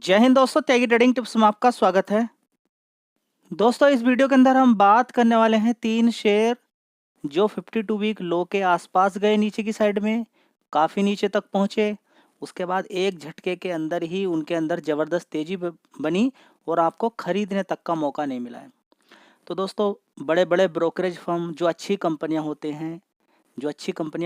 जय हिंद दोस्तों, त्यागी trading tips में आपका स्वागत है। दोस्तों, इस वीडियो के अंदर हम बात करने वाले हैं 3 शेयर जो 52 वीक लो के आसपास गए, नीचे की साइड में काफ़ी नीचे तक पहुंचे। उसके बाद एक झटके के अंदर ही उनके अंदर ज़बरदस्त तेज़ी बनी और आपको खरीदने तक का मौका नहीं मिला है। तो दोस्तों, बड़े बड़े ब्रोकरेज फर्म जो अच्छी कंपनियां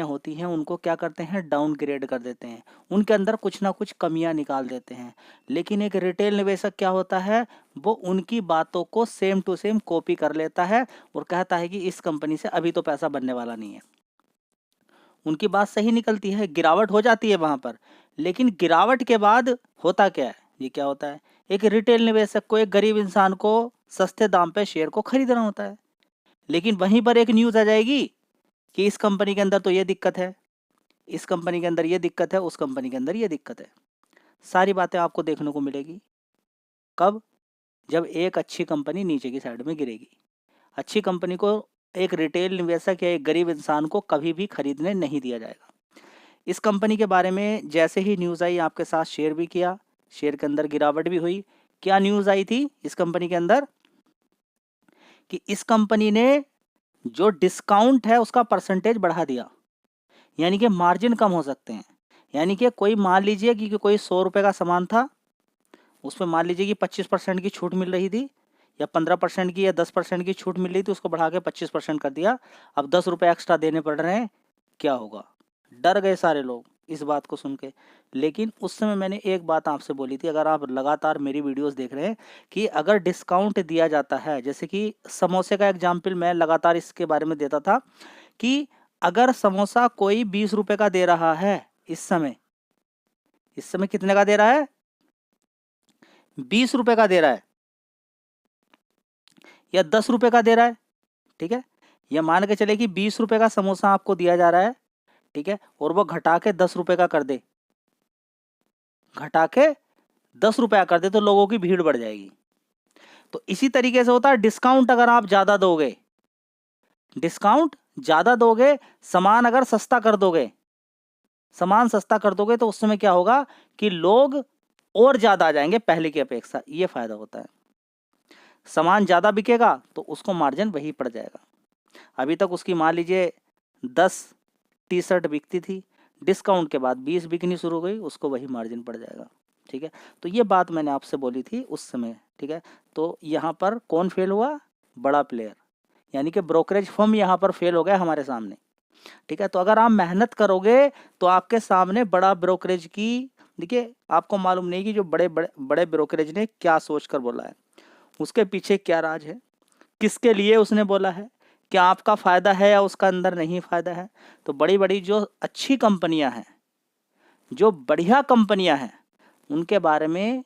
होती हैं उनको क्या करते हैं, डाउनग्रेड कर देते हैं, उनके अंदर कुछ ना कुछ कमियां निकाल देते हैं। लेकिन एक रिटेल निवेशक क्या होता है, वो उनकी बातों को सेम टू सेम कॉपी कर लेता है और कहता है कि इस कंपनी से अभी तो पैसा बनने वाला नहीं है। उनकी बात सही निकलती है, गिरावट हो जाती है वहां पर, लेकिन गिरावट के बाद होता क्या है, ये क्या होता है, एक रिटेल निवेशक को, एक गरीब इंसान को सस्ते दाम पे शेयर को खरीदना होता है। लेकिन वहीं पर एक न्यूज़ आ जाएगी कि इस कंपनी के अंदर तो ये दिक्कत है, इस कंपनी के अंदर ये दिक्कत है, उस कंपनी के अंदर ये दिक्कत है। सारी बातें आपको देखने को मिलेगी। कब? जब एक अच्छी कंपनी नीचे की साइड में गिरेगी। अच्छी कंपनी को एक रिटेल निवेशक या एक गरीब इंसान को कभी भी खरीदने नहीं दिया जाएगा। इस कंपनी के बारे में जैसे ही न्यूज़ आई, आपके साथ शेयर भी किया, शेयर के अंदर गिरावट भी हुई। क्या न्यूज़ आई थी इस कंपनी के अंदर, कि इस कंपनी ने जो डिस्काउंट है उसका परसेंटेज बढ़ा दिया, यानी कि मार्जिन कम हो सकते हैं। यानी कि कोई मान लीजिए कि कोई 100 रुपये का सामान था, उसमें मान लीजिए कि 25% की छूट मिल रही थी, या 15% की या 10% की छूट मिल रही थी, उसको बढ़ा के 25% कर दिया। अब 10 रुपये एक्स्ट्रा देने पड़ रहे हैं, क्या होगा? डर गए सारे लोग इस बात को सुन के। लेकिन उस समय मैंने एक बात आपसे बोली थी, अगर आप लगातार मेरी वीडियोस देख रहे हैं, कि अगर डिस्काउंट दिया जाता है, जैसे कि समोसे का एग्जाम्पल मैं लगातार इसके बारे में देता था, कि अगर समोसा कोई 20 रुपये का दे रहा है इस समय कितने का दे रहा है? 20 रुपये का दे रहा है, या 10 रुपये का दे रहा है, ठीक है। या मान के चले कि 20 रुपये का समोसा आपको दिया जा रहा है, ठीक है, और वो घटा के 10 रुपये का कर दे, घटा के 10 रुपया कर दे, तो लोगों की भीड़ बढ़ जाएगी। तो इसी तरीके से होता है, डिस्काउंट अगर आप ज्यादा दोगे, सामान अगर सस्ता कर दोगे, तो उस समय क्या होगा कि लोग और ज्यादा आ जाएंगे पहले की अपेक्षा। ये फायदा होता है। सामान ज्यादा बिकेगा तो उसको मार्जिन वही पड़ जाएगा। अभी तक उसकी मान लीजिए 10 टी शर्ट बिकती थी, डिस्काउंट के बाद 20 बिकनी शुरू हो गई, उसको वही मार्जिन पड़ जाएगा, ठीक है। तो ये बात मैंने आपसे बोली थी उस समय, ठीक है। तो यहाँ पर कौन फेल हुआ? बड़ा प्लेयर, यानी कि ब्रोकरेज फर्म यहाँ पर फेल हो गया हमारे सामने, ठीक है। तो अगर आप मेहनत करोगे तो आपके सामने बड़ा ब्रोकरेज की, देखिए आपको मालूम नहीं कि जो बड़े बड़े बड़े ब्रोकरेज ने क्या सोच कर बोला है, उसके पीछे क्या राज है, किसके लिए उसने बोला है, क्या आपका फ़ायदा है या उसका अंदर नहीं फ़ायदा है। तो बड़ी बड़ी जो अच्छी कंपनियां हैं, जो बढ़िया कंपनियां हैं, उनके बारे में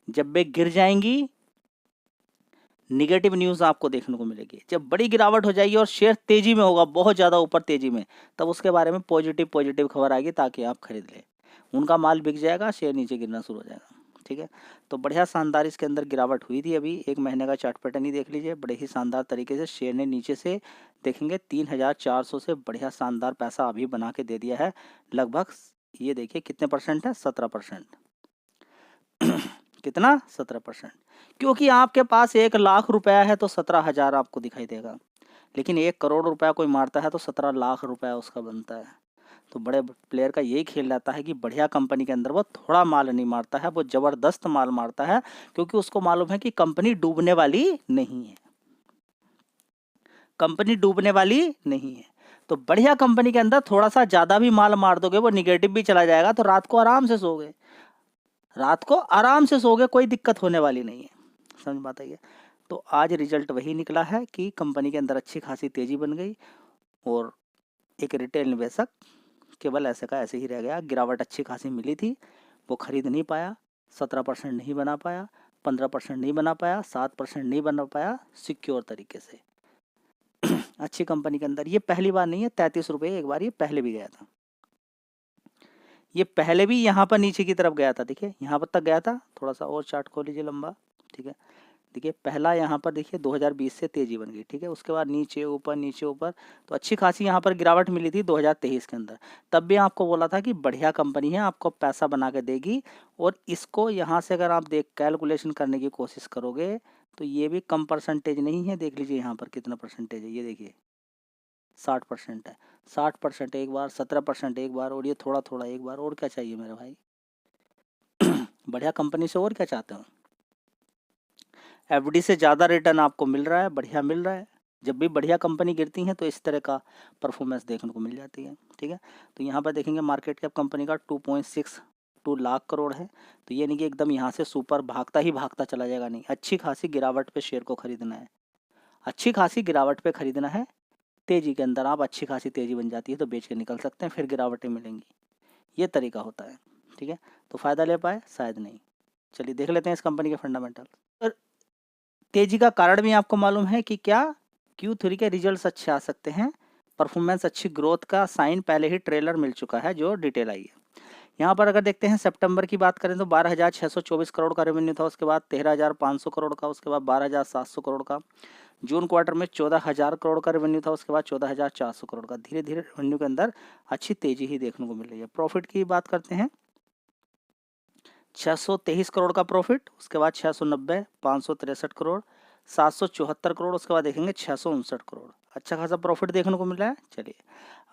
जब वे गिर जाएंगी, निगेटिव न्यूज़ आपको देखने को मिलेगी। जब बड़ी गिरावट हो जाएगी और शेयर तेज़ी में होगा, बहुत ज़्यादा ऊपर तेज़ी में, तब उसके बारे में पॉजिटिव खबर आएगी, ताकि आप खरीद लें। उनका माल बिक जाएगा, शेयर नीचे गिरना शुरू हो जाएगा, ठीक है। तो बढ़िया शानदार इसके अंदर गिरावट हुई थी। अभी 1 महीने का चार्ट पैटर्न ही देख लीजिए, बड़े ही शानदार तरीके से शेयर ने नीचे से देखेंगे 3400 से बढ़िया शानदार पैसा अभी बना के दे दिया है लगभग। ये देखिए कितने परसेंट है, 17%। कितना? 17%। क्योंकि आपके पास 1 लाख रुपया है तो 17,000 आपको दिखाई देगा, लेकिन 1 करोड़ रुपया कोई मारता है तो 17 लाख रुपया उसका बनता है। तो बड़े प्लेयर का यही खेल रहता है कि बढ़िया कंपनी के अंदर वो थोड़ा माल नहीं मारता है, वो ज़बरदस्त माल मारता है, क्योंकि उसको मालूम है कि कंपनी डूबने वाली नहीं है, कंपनी डूबने वाली नहीं है। तो बढ़िया कंपनी के अंदर थोड़ा सा ज़्यादा भी माल मार दोगे, वो निगेटिव भी चला जाएगा, तो रात को आराम से सोओगे, कोई दिक्कत होने वाली नहीं है। समझ बात आई है? तो आज रिजल्ट वही निकला है कि कंपनी के अंदर अच्छी खासी तेज़ी बन गई, और एक रिटेल निवेशक केवल ऐसे का ऐसे ही रह गया। गिरावट अच्छी खासी मिली थी, वो खरीद नहीं पाया, 17% नहीं बना पाया, 15% नहीं बना पाया, 7% नहीं बना पाया सिक्योर तरीके से। अच्छी कंपनी के अंदर ये पहली बार नहीं है, 33 रुपये एक बार ये पहले भी गया था, ये पहले भी यहाँ पर नीचे की तरफ गया था। देखिए यहाँ पर तक गया था, थोड़ा सा और चार्ट खोल लीजिए लंबा, ठीक है। देखिए पहला यहाँ पर देखिए 2020 से तेजी बन गई, ठीक है। उसके बाद नीचे ऊपर नीचे ऊपर, तो अच्छी खासी यहाँ पर गिरावट मिली थी 2023 के अंदर। तब भी आपको बोला था कि बढ़िया कंपनी है, आपको पैसा बना के देगी। और इसको यहाँ से अगर आप देख कैलकुलेशन करने की कोशिश करोगे तो ये भी कम परसेंटेज नहीं है। देख लीजिए यहाँ पर कितना परसेंटेज है, ये देखिए 60% है। 60% एक बार, 17% एक बार, और ये थोड़ा थोड़ा एक बार। और क्या चाहिए मेरे भाई? बढ़िया कंपनी से और क्या चाहते हो? एफडी से ज़्यादा रिटर्न आपको मिल रहा है, बढ़िया मिल रहा है। जब भी बढ़िया कंपनी गिरती हैं तो इस तरह का परफॉर्मेंस देखने को मिल जाती है, ठीक है। तो यहाँ पर देखेंगे मार्केट कैप कंपनी का 2.62 लाख करोड़ है। तो ये नहीं कि एकदम यहाँ से सुपर भागता ही भागता चला जाएगा, नहीं। अच्छी खासी गिरावट पे शेयर को खरीदना है, अच्छी खासी गिरावट पे खरीदना है। तेजी के अंदर आप अच्छी खासी तेजी बन जाती है तो बेच के निकल सकते हैं, फिर गिरावटें मिलेंगी। ये तरीका होता है, ठीक है। तो फ़ायदा ले पाए? शायद नहीं। चलिए देख लेते हैं इस कंपनी के फंडामेंटल। तेजी का कारण भी आपको मालूम है कि क्या? Q3 के रिजल्ट्स अच्छे आ सकते हैं, परफॉर्मेंस अच्छी ग्रोथ का साइन पहले ही ट्रेलर मिल चुका है, जो डिटेल आई है। यहाँ पर अगर देखते हैं सितंबर की बात करें तो 12,624 करोड़ का रेवेन्यू था, उसके बाद 13,500 करोड़ का, उसके बाद 12,700 करोड़ का। जून क्वार्टर में 14,000 करोड़ का रेवेन्यू था, उसके बाद 14,400 करोड़ का। धीरे धीरे रेवेन्यू के अंदर अच्छी तेजी ही देखने को मिल रही है। प्रॉफिट की बात करते हैं, 623 करोड़ का प्रॉफिट, उसके बाद 690, 563 करोड़, 774 करोड़, उसके बाद देखेंगे 659 करोड़। अच्छा खासा प्रॉफिट देखने को मिल रहा है। चलिए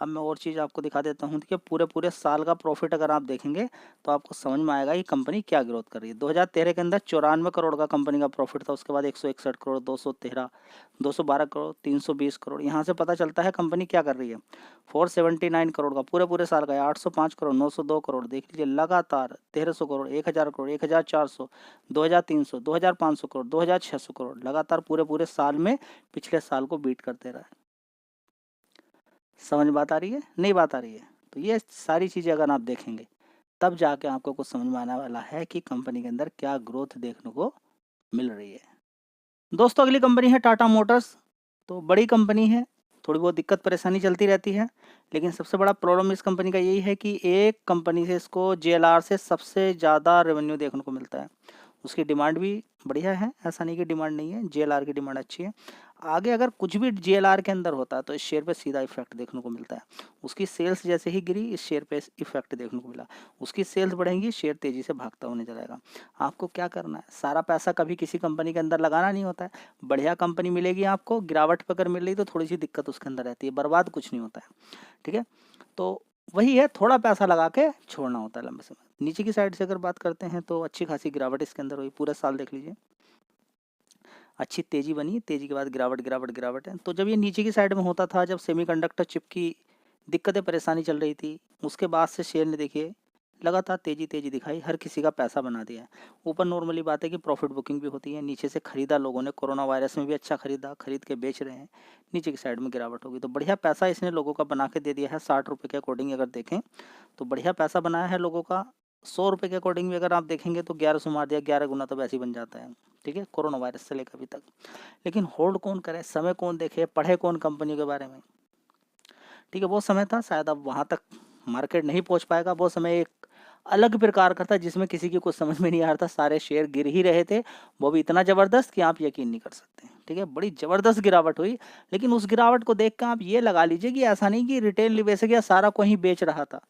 अब मैं और चीज़ आपको दिखा देता हूँ कि पूरे पूरे साल का प्रॉफिट अगर आप देखेंगे तो आपको समझ में आएगा ये कंपनी क्या ग्रोथ कर रही है। 2013 के अंदर 94 करोड़ का कंपनी का प्रॉफिट था, उसके बाद 161 करोड़, 213, 212 करोड़, 320 करोड़। यहाँ से पता चलता है कंपनी क्या कर रही है। 479 करोड़ का पूरे पूरे साल का है, 805 करोड़, 902 करोड़। देख लीजिए लगातार 1300 करोड़, 1000 करोड़, 1400, 2300, 2500 करोड़, 2600 करोड़, लगातार पूरे पूरे साल में पिछले साल को बीट करते रहा है। समझ बात आ रही है? नहीं बात आ रही है? तो ये सारी चीज़ें अगर आप देखेंगे तब जाके आपको कुछ समझ में आने वाला है कि कंपनी के अंदर क्या ग्रोथ देखने को मिल रही है। दोस्तों अगली कंपनी है टाटा मोटर्स। तो बड़ी कंपनी है, थोड़ी बहुत दिक्कत परेशानी चलती रहती है, लेकिन सबसे बड़ा प्रॉब्लम इस कंपनी का यही है कि एक कंपनी से इसको JLR से सबसे ज़्यादा रेवेन्यू देखने को मिलता है। उसकी डिमांड भी बढ़िया है, ऐसा नहीं कि डिमांड नहीं है, JLR की डिमांड अच्छी है। आगे अगर कुछ भी JLR के अंदर होता है तो इस शेयर पे सीधा इफेक्ट देखने को मिलता है। उसकी सेल्स जैसे ही गिरी इस शेयर पे इफेक्ट देखने को मिला। उसकी सेल्स बढ़ेंगी, शेयर तेजी से भागता होने चलेगा। आपको क्या करना है, सारा पैसा कभी किसी कंपनी के अंदर लगाना नहीं होता है। बढ़िया कंपनी मिलेगी आपको, गिरावट पर अगर मिल रही तो थोड़ी सी दिक्कत उसके अंदर रहती है, बर्बाद कुछ नहीं होता है, ठीक है। तो वही है, थोड़ा पैसा लगा के छोड़ना होता है लंबे समय। नीचे की साइड से अगर बात करते हैं तो अच्छी खासी गिरावट इसके अंदर हुई, पूरा साल देख लीजिए अच्छी तेजी बनी, तेजी के बाद गिरावट गिरावट गिरावट है। तो जब ये नीचे की साइड में होता था, जब सेमीकंडक्टर चिप की दिक्कतें परेशानी चल रही थी, उसके बाद से शेयर ने देखिए लगातार तेजी तेजी दिखाई, हर किसी का पैसा बना दिया है। ऊपर नॉर्मली बात है कि प्रॉफिट बुकिंग भी होती है, नीचे से खरीदा लोगों ने, कोरोना वायरस में भी अच्छा खरीदा, खरीद के बेच रहे हैं, नीचे की साइड में गिरावट होगी। तो बढ़िया पैसा इसने लोगों का बना के दे दिया है। 60 रुपये के अकॉर्डिंग अगर देखें तो बढ़िया पैसा बनाया है लोगों का। 100 रुपये के अकॉर्डिंग भी अगर आप देखेंगे तो 1100 मार दिया, 11 गुना तो वैसे ही बन जाता है, ठीक है, कोरोना वायरस से लेकर अभी तक। लेकिन होल्ड कौन करे, समय कौन देखे, पढ़े कौन कंपनी के बारे में, ठीक है। वो समय था, शायद अब वहाँ तक मार्केट नहीं पहुँच पाएगा। वो समय एक अलग प्रकार का था जिसमें किसी की कुछ समझ में नहीं आ रहा था, सारे शेयर गिर ही रहे थे, वो भी इतना ज़बरदस्त कि आप यकीन नहीं कर सकते, ठीक है। बड़ी ज़बरदस्त गिरावट हुई, लेकिन उस गिरावट को देख कर आप ये लगा लीजिए कि ऐसा नहीं कि रिटेल निवेशक या सारा को ही बेच रहा था,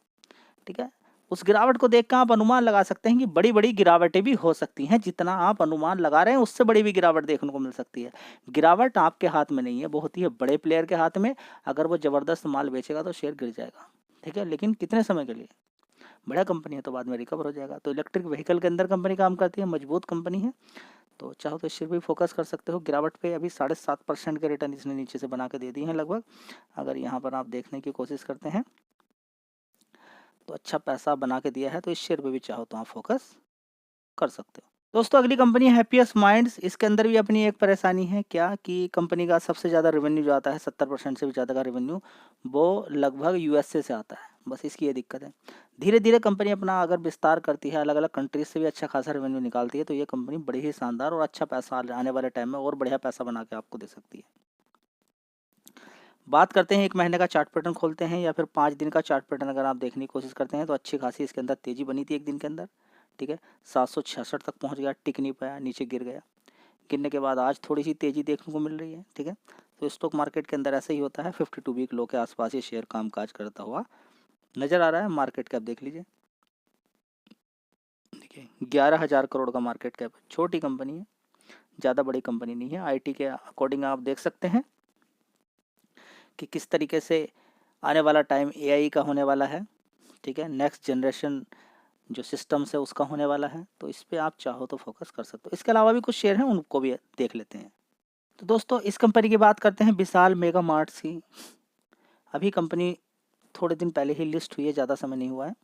ठीक है। उस गिरावट को देखकर आप अनुमान लगा सकते हैं कि बड़ी बड़ी गिरावटें भी हो सकती हैं। जितना आप अनुमान लगा रहे हैं उससे बड़ी भी गिरावट देखने को मिल सकती है। गिरावट आपके हाथ में नहीं है, वो होती है बड़े प्लेयर के हाथ में। अगर वो ज़बरदस्त माल बेचेगा तो शेयर गिर जाएगा, ठीक है, लेकिन कितने समय के लिए। बड़ा कंपनी है तो बाद में रिकवर हो जाएगा। तो इलेक्ट्रिक व्हीकल के अंदर कंपनी काम करती है, मजबूत कंपनी है। तो चाहो तो इस शेयर पर भी फोकस कर सकते हो। गिरावट पे अभी 7.5% के रिटर्न इसने नीचे से बना के दे दी हैं लगभग। अगर यहाँ पर आप देखने की कोशिश करते हैं तो अच्छा पैसा बना के दिया है, तो इस शेयर पे भी चाहो तो आप फोकस कर सकते हो। दोस्तों अगली कंपनी है हैप्पीएस्ट माइंड्स। इसके अंदर भी अपनी एक परेशानी है, क्या कि कंपनी का सबसे ज़्यादा रेवेन्यू जो आता है, 70% से भी ज़्यादा का रेवेन्यू, वो लगभग USA से आता है। बस इसकी ये दिक्कत है। धीरे धीरे कंपनी अपना अगर विस्तार करती है, अलग अलग कंट्रीज से भी अच्छा खासा रेवेन्यू निकालती है, तो ये कंपनी बड़ी ही शानदार और अच्छा पैसा आने वाले टाइम में और बढ़िया पैसा बना के आपको दे सकती है। बात करते हैं 1 महीने का चार्ट पैटर्न खोलते हैं या फिर 5 दिन का चार्ट पैटर्न अगर आप देखने की कोशिश करते हैं तो अच्छी खासी इसके अंदर तेजी बनी थी 1 दिन के अंदर, ठीक है। 766 तक पहुंच गया, टिक नहीं पाया, नीचे गिर गया। गिरने के बाद आज थोड़ी सी तेज़ी देखने को मिल रही है। ठीक है, तो स्टॉक मार्केट के अंदर ऐसा ही होता है, 52 वीक लो के आसपास ये शेयर कामकाज करता हुआ नज़र आ रहा है। मार्केट कैप देख लीजिए, देखिए 11,000 करोड़ का मार्केट कैप है। छोटी कंपनी है, ज़्यादा बड़ी कंपनी नहीं है। आईटी के अकॉर्डिंग आप देख सकते हैं कि किस तरीके से आने वाला टाइम एआई का होने वाला है। ठीक है, नेक्स्ट जनरेशन जो सिस्टम्स है उसका होने वाला है, तो इस पे आप चाहो तो फोकस कर सकते हो। इसके अलावा भी कुछ शेयर हैं, उनको भी देख लेते हैं। तो दोस्तों इस कंपनी की बात करते हैं, विशाल मेगा मार्ट्स की। अभी कंपनी थोड़े दिन पहले ही लिस्ट हुई है, ज़्यादा समय नहीं हुआ है।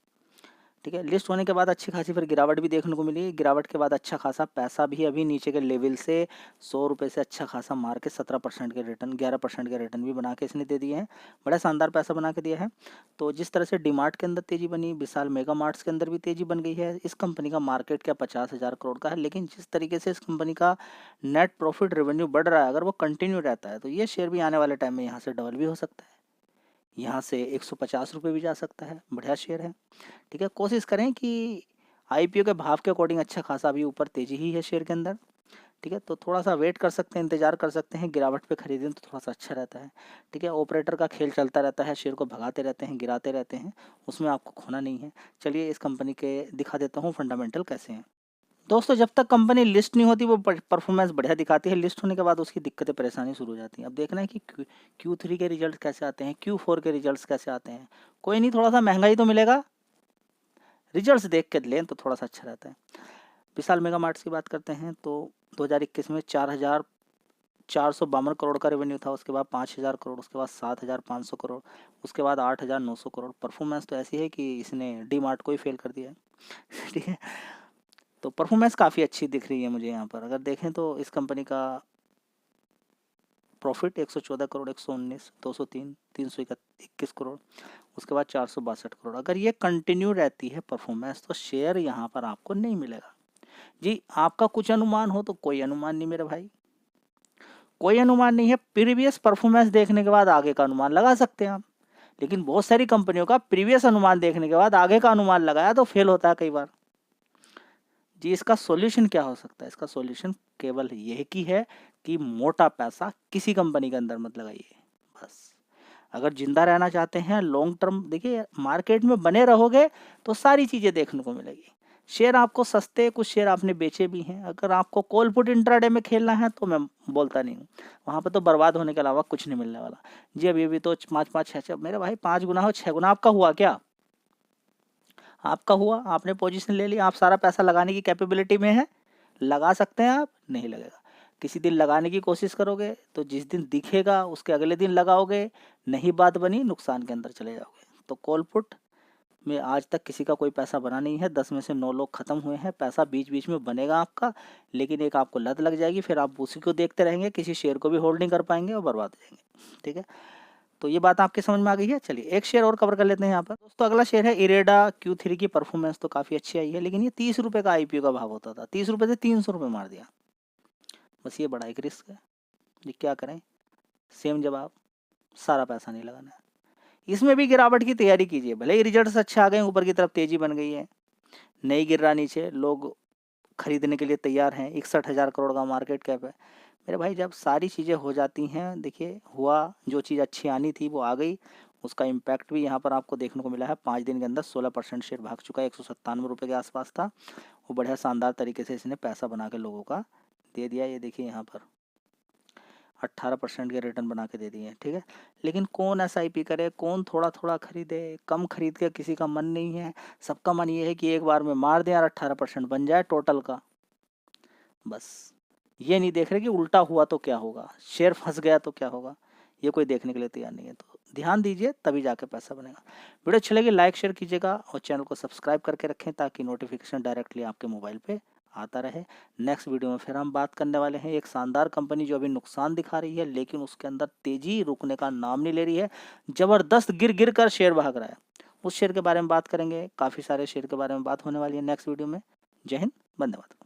ठीक है, लिस्ट होने के बाद अच्छी खासी फिर गिरावट भी देखने को मिली। गिरावट के बाद अच्छा खासा पैसा भी अभी नीचे के लेवल से 100 रुपये से अच्छा खासा मार के 17% के रिटर्न, 11% के रिटर्न भी बना के इसने दे दिए हैं। बड़ा शानदार पैसा बना के दिया है। तो जिस तरह से डीमार्ट के अंदर तेज़ी बनी, विशाल मेगा मार्ट्स के अंदर भी तेज़ी बन गई है। इस कंपनी का मार्केट क्या 50,000 करोड़ का है, लेकिन जिस तरीके से इस कंपनी का नेट प्रॉफिट रेवेन्यू बढ़ रहा है, अगर वो कंटिन्यू रहता है तो ये शेयर भी आने वाले टाइम में यहाँ से डबल भी हो सकता है, यहाँ से 150 रुपये भी जा सकता है। बढ़िया शेयर है। ठीक है, कोशिश करें कि आईपीओ के भाव के अकॉर्डिंग अच्छा खासा अभी ऊपर तेजी ही है शेयर के अंदर। ठीक है, तो थोड़ा सा वेट कर सकते हैं, इंतजार कर सकते हैं। गिरावट पे खरीदें तो थोड़ा सा अच्छा रहता है। ठीक है, ऑपरेटर का खेल चलता रहता है, शेयर को भगाते रहते हैं, गिराते रहते हैं, उसमें आपको खोना नहीं है। चलिए इस कंपनी के दिखा देता हूँ फंडामेंटल कैसे हैं। दोस्तों जब तक कंपनी लिस्ट नहीं होती वो परफॉर्मेंस बढ़िया दिखाती है, लिस्ट होने के बाद उसकी दिक्कतें परेशानी शुरू हो जाती हैं। अब देखना है कि Q3 के रिजल्ट कैसे आते हैं, Q4 के रिजल्ट्स कैसे आते हैं। कोई नहीं, थोड़ा सा महंगाई तो मिलेगा, रिजल्ट्स देख के लें तो थोड़ा सा अच्छा रहता है। विशाल मेगा मार्ट्स की बात करते हैं तो 2021 में 4,452 करोड़ का रेवेन्यू था, उसके बाद 5,000 करोड़, उसके बाद 7,500 करोड़, उसके बाद 8,900 करोड़। परफॉर्मेंस तो ऐसी है कि इसने डी मार्ट को ही फेल कर दिया है। ठीक है, तो परफॉर्मेंस काफ़ी अच्छी दिख रही है मुझे यहाँ पर। अगर देखें तो इस कंपनी का प्रॉफिट 114 करोड़, 119, 203, 321 करोड़, उसके बाद 462 करोड़। अगर ये कंटिन्यू रहती है परफॉर्मेंस तो शेयर यहाँ पर आपको नहीं मिलेगा। जी आपका कुछ अनुमान हो तो कोई अनुमान नहीं मेरे भाई, कोई अनुमान नहीं है। प्रीवियस परफॉर्मेंस देखने के बाद आगे का अनुमान लगा सकते हैं आप, लेकिन बहुत सारी कंपनियों का प्रीवियस अनुमान देखने के बाद आगे का अनुमान लगाया तो फेल होता है कई बार। जी इसका सॉल्यूशन क्या हो सकता है? इसका सॉल्यूशन केवल यह की है कि मोटा पैसा किसी कंपनी के अंदर मत लगाइए बस। अगर जिंदा रहना चाहते हैं लॉन्ग टर्म, देखिए मार्केट में बने रहोगे तो सारी चीज़ें देखने को मिलेगी। शेयर आपको सस्ते, कुछ शेयर आपने बेचे भी हैं। अगर आपको कॉल पुट इंट्राडे में खेलना है तो मैं बोलता नहीं हूँ, वहाँ पर तो बर्बाद होने के अलावा कुछ नहीं मिलने वाला। जी अभी भी तो 5-5, 6 मेरे भाई 5 गुना हो 6 गुना आपका हुआ क्या? आपका हुआ, आपने पोजीशन ले ली, आप सारा पैसा लगाने की कैपेबिलिटी में है, लगा सकते हैं आप, नहीं लगेगा। किसी दिन लगाने की कोशिश करोगे तो जिस दिन दिखेगा उसके अगले दिन लगाओगे, नहीं बात बनी, नुकसान के अंदर चले जाओगे। तो कॉल पुट में आज तक किसी का कोई पैसा बना नहीं है, 10 में से 9 लोग खत्म हुए हैं। पैसा बीच बीच में बनेगा आपका, लेकिन एक आपको लत लग जाएगी, फिर आप उसी को देखते रहेंगे, किसी शेयर को भी होल्ड नहीं कर पाएंगे और बर्बाद हो जाएंगे। ठीक है, तो ये बात आपके समझ में आ गई है। चलिए एक शेयर और कवर कर लेते हैं यहाँ पर दोस्तों। अगला शेयर है इरेडा। Q3 की परफॉर्मेंस तो काफ़ी अच्छी आई है, लेकिन ये 30 रुपये का आईपीओ का भाव होता था, 30 रुपये से 300 रुपये मार दिया। बस ये बड़ा एक रिस्क है जी, क्या करें, सेम जवाब, सारा पैसा नहीं लगाना है। इसमें भी गिरावट की तैयारी कीजिए, भले ही रिजल्ट्स अच्छे आ गए, ऊपर की तरफ तेजी बन गई है, नहीं गिर रहा नीचे, लोग खरीदने के लिए तैयार हैं। 61,000 करोड़ का मार्केट कैप है मेरे भाई। जब सारी चीज़ें हो जाती हैं, देखिए हुआ, जो चीज़ अच्छी आनी थी वो आ गई, उसका इम्पैक्ट भी यहाँ पर आपको देखने को मिला है। 5 दिन के अंदर 16% शेयर भाग चुका है, 197 रुपये के आसपास था वो। बढ़िया शानदार तरीके से इसने पैसा बना के लोगों का दे दिया। ये देखिए यहाँ पर 18% के रिटर्न बना के दे दिए हैं। ठीक है, लेकिन कौन SIP करे, कौन थोड़ा थोड़ा खरीदे? कम खरीद के किसी का मन नहीं है, सबका मन ये है कि एक बार में मार दें और 18% बन जाए टोटल का। बस ये नहीं देख रहे कि उल्टा हुआ तो क्या होगा, शेयर फंस गया तो क्या होगा, ये कोई देखने के लिए तैयार नहीं है। तो ध्यान दीजिए, तभी जाके पैसा बनेगा। वीडियो अच्छी लगी लाइक शेयर कीजिएगा और चैनल को सब्सक्राइब करके रखें ताकि नोटिफिकेशन डायरेक्टली आपके मोबाइल पे आता रहे। नेक्स्ट वीडियो में फिर हम बात करने वाले हैं एक शानदार कंपनी जो अभी नुकसान दिखा रही है, लेकिन उसके अंदर तेजी रुकने का नाम नहीं ले रही है, जबरदस्त गिर गिर कर शेयर भाग रहा है। उस शेयर के बारे में बात करेंगे, काफ़ी सारे शेयर के बारे में बात होने वाली है नेक्स्ट वीडियो में। जय हिंद, वंदे मातरम।